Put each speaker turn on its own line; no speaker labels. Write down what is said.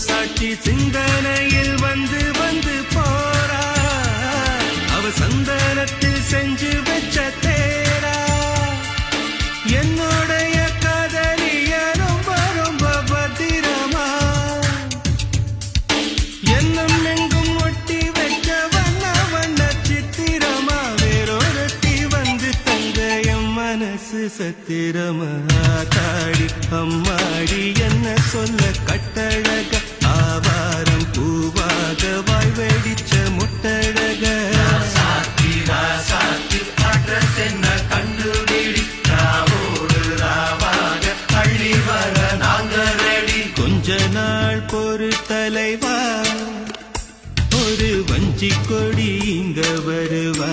சாட்சி சிந்தனையில் வந்து வந்து போறா அவ சந்தனத்தில் செஞ்சு வச்ச தேரா என்னுடைய காதலிய ரொம்ப ரொம்ப பத்திரமா என்னும் எங்கும் ஒட்டி வைக்க வண்ண வண்ண சித்திரமா வேறொருத்தி வந்து தங்க என் மனசு சத்திரமா தாடி அம்மாடி என்ன சொல்ல கட்டழக ஆவாரம் பூவாக வாய் வெடிச்ச முட்டழக
சாத்தி அட்ரஸ் என்ன கண்டுபிடி ராவோடு ராவாக அள்ளி வர நாங்க ரெடி
கொஞ்ச நாள் பொறு தலைவா ஒரு வஞ்சி கொடி இங்க வருவா